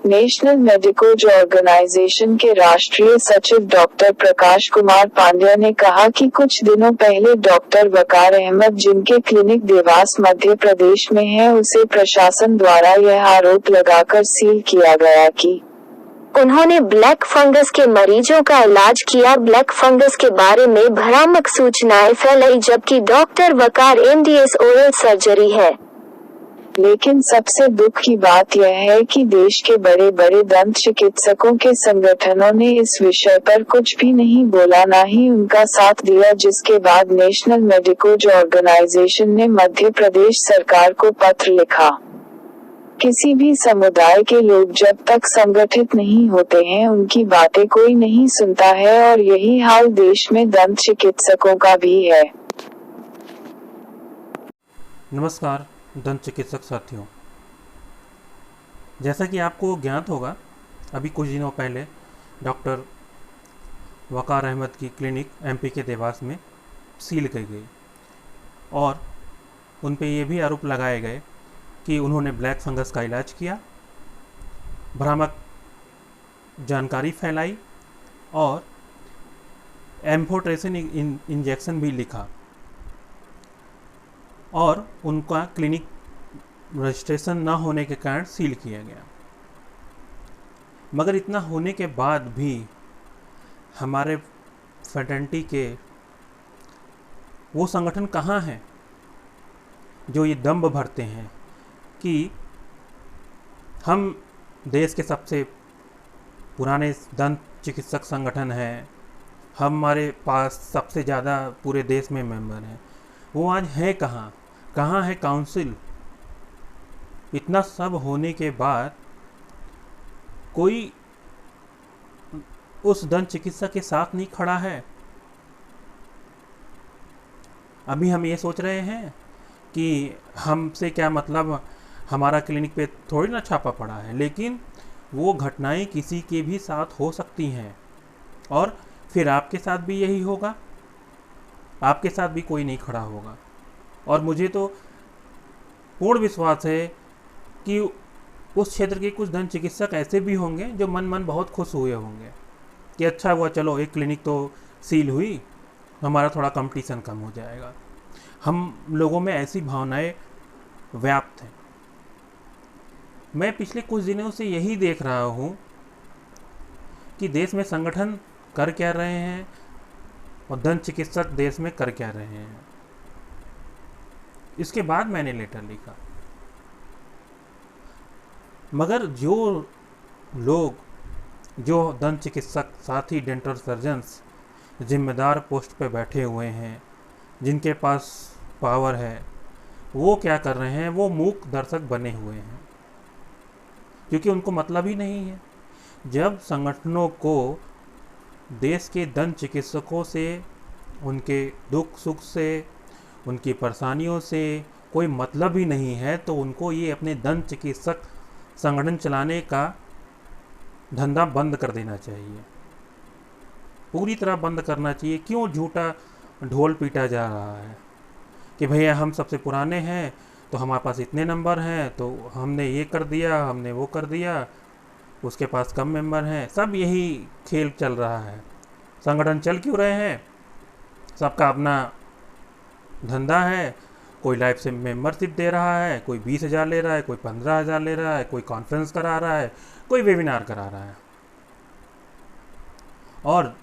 National medicos organisation के राष्ट्रीय सचिव डॉक्टर प्रकाश कुमार पांड्या ने कहा कि कुछ दिनों पहले डॉक्टर वकार अहमद जिनके क्लिनिक देवास मध्य प्रदेश में है उसे प्रशासन द्वारा यह आरोप लगाकर सील किया गया कि उन्होंने ब्लैक फंगस के मरीजों का इलाज किया। ब्लैक फंगस के बारे में भ्रामक सूचनाएं फैलाई, जबकि डॉक्टर वकार एमडीएस ओरल सर्जरी है। लेकिन सबसे दुख की बात यह है कि देश के बड़े बड़े दंत चिकित्सकों के संगठनों ने इस विषय पर कुछ भी नहीं बोला, न ही उनका साथ दिया, जिसके बाद नेशनल मेडिकोज ऑर्गेनाइजेशन ने मध्य प्रदेश सरकार को पत्र लिखा। किसी भी समुदाय के लोग जब तक संगठित नहीं होते हैं उनकी बातें कोई नहीं सुनता है, और यही हाल देश में दंत चिकित्सकों का भी है। नमस्कार दंत चिकित्सक साथियों, जैसा कि आपको ज्ञात होगा, अभी कुछ दिनों पहले डॉक्टर वकार अहमद की क्लिनिक एमपी के देवास में सील की गई और उन पे ये भी आरोप लगाए गए कि उन्होंने ब्लैक फंगस का इलाज किया, भ्रामक जानकारी फैलाई और एम्फोटेरेसिन इंजेक्शन भी लिखा और उनका क्लिनिक रजिस्ट्रेशन न होने के कारण सील किया गया। मगर इतना होने के बाद भी हमारे फ्रेटर्निटी के वो संगठन कहाँ हैं जो ये दम्भ भरते हैं कि हम देश के सबसे पुराने दंत चिकित्सक संगठन हैं, हमारे पास सबसे ज़्यादा पूरे देश में मेंबर हैं। वो आज हैं कहाँ? कहाँ है काउंसिल? इतना सब होने के बाद कोई उस दंत चिकित्सक के साथ नहीं खड़ा है। अभी हम ये सोच रहे हैं कि हमसे क्या मतलब, हमारा क्लिनिक पे थोड़ी ना छापा पड़ा है, लेकिन वो घटनाएं किसी के भी साथ हो सकती हैं और फिर आपके साथ भी यही होगा, आपके साथ भी कोई नहीं खड़ा होगा। और मुझे तो पूर्ण विश्वास है कि उस क्षेत्र के कुछ दंत चिकित्सक ऐसे भी होंगे जो मन बहुत खुश हुए होंगे कि अच्छा हुआ, चलो एक क्लिनिक तो सील हुई, हमारा थोड़ा कंपटीशन कम हो जाएगा। हम लोगों में ऐसी भावनाएं व्याप्त हैं। मैं पिछले कुछ दिनों से यही देख रहा हूँ कि देश में संगठन कर क्या रहे हैं और दंत चिकित्सक देश में कर क्या रहे हैं। इसके बाद मैंने लेटर लिखा। मगर जो लोग, जो दंत चिकित्सक साथी डेंटल सर्जन्स जिम्मेदार पोस्ट पे बैठे हुए हैं, जिनके पास पावर है, वो क्या कर रहे हैं? वो मूक दर्शक बने हुए हैं, क्योंकि उनको मतलब ही नहीं है। जब संगठनों को देश के दंत चिकित्सकों से, उनके दुख सुख से, उनकी परेशानियों से कोई मतलब ही नहीं है, तो उनको ये अपने दंत चिकित्सक संगठन चलाने का धंधा बंद कर देना चाहिए, पूरी तरह बंद करना चाहिए। क्यों झूठा ढोल पीटा जा रहा है कि भैया हम सबसे पुराने हैं, तो हमारे पास इतने नंबर हैं, तो हमने ये कर दिया, हमने वो कर दिया, उसके पास कम मेंबर हैं। सब यही खेल चल रहा है। संगठन चल क्यों रहे हैं? सबका अपना धंधा है। कोई लाइफ से मेंबरशिप दे रहा है, कोई 20,000 ले रहा है, कोई 15,000 ले रहा है, कोई कॉन्फ्रेंस करा रहा है, कोई वेबिनार करा रहा है। और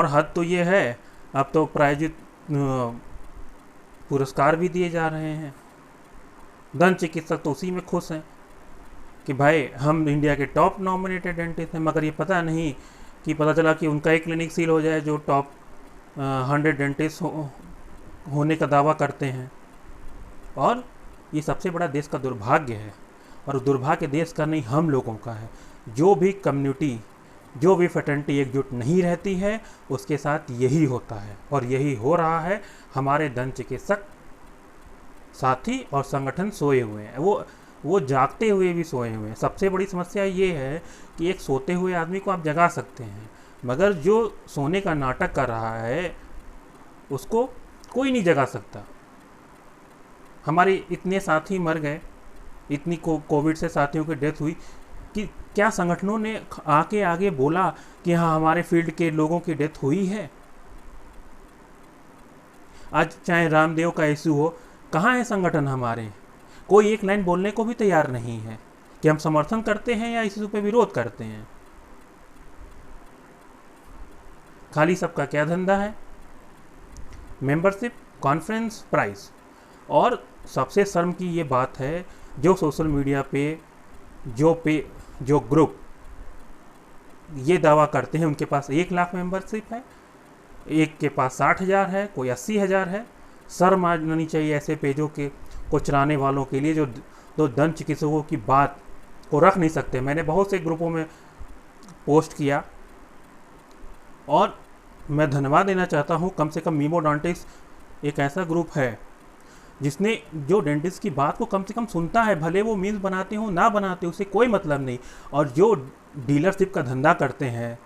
हद तो ये है, अब तो प्रायोजित पुरस्कार भी दिए जा रहे हैं। दंत चिकित्सक तो उसी में खुश हैं कि भाई हम इंडिया के टॉप नॉमिनेटेड डेंटिस्ट हैं। मगर ये पता नहीं कि पता चला कि उनका एक क्लिनिक सील हो जाए जो टॉप 100 डेंटिस्ट होने का दावा करते हैं। और ये सबसे बड़ा देश का दुर्भाग्य है, और दुर्भाग्य देश का नहीं, हम लोगों का है। जो भी कम्युनिटी, जो भी फ्रेटर्निटी एकजुट नहीं रहती है, उसके साथ यही होता है, और यही हो रहा है। हमारे दंत चिकित्सक साथी और संगठन सोए हुए हैं, वो जागते हुए भी सोए हुए हैं। सबसे बड़ी समस्या ये है कि एक सोते हुए आदमी को आप जगा सकते हैं, मगर जो सोने का नाटक कर रहा है उसको कोई नहीं जगा सकता। हमारे इतने साथी मर गए, इतनी कोविड से साथियों की डेथ हुई कि क्या संगठनों ने आके आगे बोला कि हाँ हमारे फील्ड के लोगों की डेथ हुई है? आज चाहे रामदेव का इशू हो, कहाँ है संगठन हमारे? कोई एक लाइन बोलने को भी तैयार नहीं है कि हम समर्थन करते हैं या इस इशू पे विरोध करते हैं। खाली सबका क्या धंधा है? Membership, conference, price. और सबसे शर्म की ये बात है, जो सोशल मीडिया पे जो ग्रुप ये दावा करते हैं उनके पास 1 लाख मेंबरशिप है, एक के पास 60,000 है, कोई 80,000 है। शर्म आनी चाहिए ऐसे पेजों के को चलाने वालों के लिए जो दंत चिकित्सकों की बात को रख नहीं सकते। मैंने बहुत से ग्रुपों में पोस्ट किया और मैं धन्यवाद देना चाहता हूँ, कम से कम मीमो डेंटिस्ट एक ऐसा ग्रुप है जिसने जो डेंटिस्ट की बात को कम से कम सुनता है, भले वो मीम्स बनाते हो ना बनाते, उससे कोई मतलब नहीं। और जो डीलरशिप का धंधा करते हैं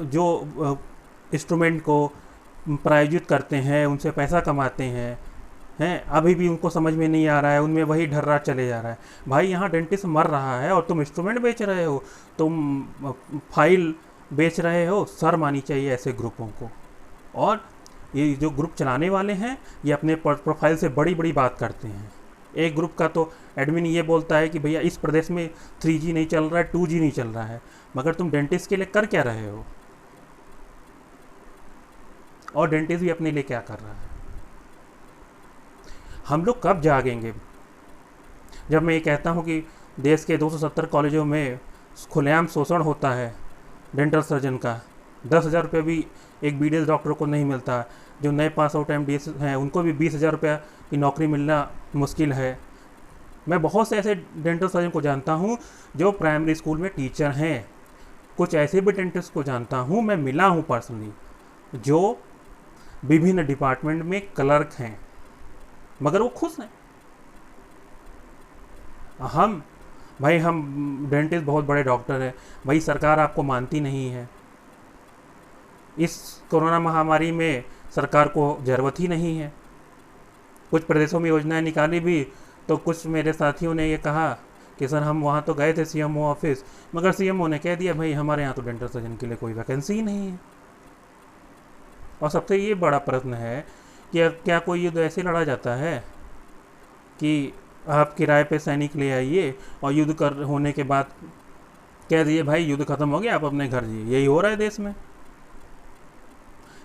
जो इंस्ट्रूमेंट को प्रायोजित करते हैं, उनसे पैसा कमाते हैं अभी भी उनको समझ में नहीं आ रहा है, उनमें वही ढर्रा चले जा रहा है। भाई यहाँ डेंटिस्ट मर रहा है और तुम इंस्ट्रूमेंट बेच रहे हो, तुम फाइल बेच रहे हो। शर्म आनी चाहिए ऐसे ग्रुपों को। और ये जो ग्रुप चलाने वाले हैं ये अपने प्रोफाइल से बड़ी बड़ी बात करते हैं। एक ग्रुप का तो एडमिन ये बोलता है कि भैया इस प्रदेश में 3G नहीं चल रहा है, 2G नहीं चल रहा है, मगर तुम डेंटिस्ट के लिए कर क्या रहे हो? और डेंटिस्ट भी अपने लिए क्या कर रहा है? हम लोग कब जागेंगे? जब मैं ये कहता हूँ कि देश के 270 कॉलेजों में खुलेआम शोषण होता है डेंटल सर्जन का, 10,000 रुपये भी एक BDS डॉक्टर को नहीं मिलता, जो नए पास आउट MDS हैं उनको भी 20,000 रुपये की नौकरी मिलना मुश्किल है। मैं बहुत से ऐसे डेंटल सर्जन को जानता हूँ जो प्राइमरी स्कूल में टीचर हैं। कुछ ऐसे भी डेंटिस्ट को जानता हूँ, मैं मिला हूँ पर्सनली, जो विभिन्न डिपार्टमेंट में क्लर्क हैं, मगर वो खुश हैं। हम डेंटिस्ट बहुत बड़े डॉक्टर हैं, भाई सरकार आपको मानती नहीं है। इस कोरोना महामारी में सरकार को ज़रूरत ही नहीं है। कुछ प्रदेशों में योजनाएं निकाली भी तो कुछ मेरे साथियों ने ये कहा कि सर हम वहाँ तो गए थे CMO ऑफिस, मगर CMO ने कह दिया भाई हमारे यहाँ तो डेंटल सर्जन के लिए कोई वैकेंसी ही नहीं है। और सबसे ये बड़ा प्रश्न है कि क्या कोई युद्ध ऐसे लड़ा जाता है कि आप किराए पे सैनिक ले आइए और युद्ध होने के बाद कह दिए भाई युद्ध खत्म हो गया, आप अपने घर जाइए? यही हो रहा है देश में।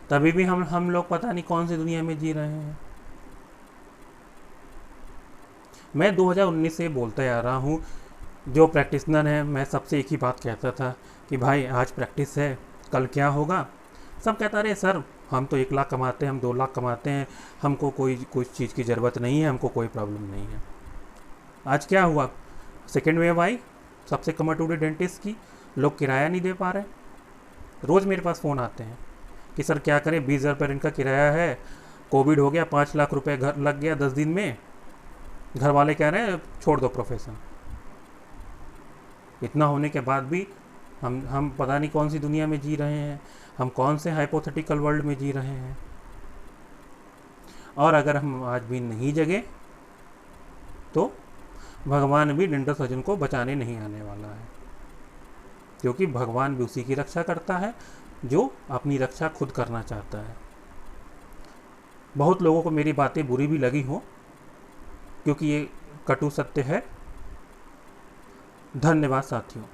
तभी भी हम लोग पता नहीं कौन सी दुनिया में जी रहे हैं। मैं 2019 से बोलते आ रहा हूँ, जो प्रैक्टिशनर हैं मैं सबसे एक ही बात कहता था कि भाई आज प्रैक्टिस है, कल क्या होगा? सब कहता रहे सर हम तो 1 लाख कमाते हैं, हम 2 लाख कमाते हैं, हमको कोई चीज़ की ज़रूरत नहीं है, हमको कोई प्रॉब्लम नहीं है। आज क्या हुआ? सेकेंड वेव आई, सबसे कमर टूटे डेंटिस्ट की, लोग किराया नहीं दे पा रहे। रोज़ मेरे पास फ़ोन आते हैं कि सर क्या करें, 20,000 रुपये इनका किराया है, कोविड हो गया, 5 लाख रुपए घर लग गया 10 दिन में, घर वाले कह रहे हैं छोड़ दो प्रोफेशन। इतना होने के बाद भी हम पता नहीं कौन सी दुनिया में जी रहे हैं, हम कौन से हाइपोथेटिकल वर्ल्ड में जी रहे हैं। और अगर हम आज भी नहीं जगे तो भगवान भी डेंटल सर्जन को बचाने नहीं आने वाला है, क्योंकि भगवान भी उसी की रक्षा करता है जो अपनी रक्षा खुद करना चाहता है। बहुत लोगों को मेरी बातें बुरी भी लगी हों, क्योंकि ये कटु सत्य है। धन्यवाद साथियों।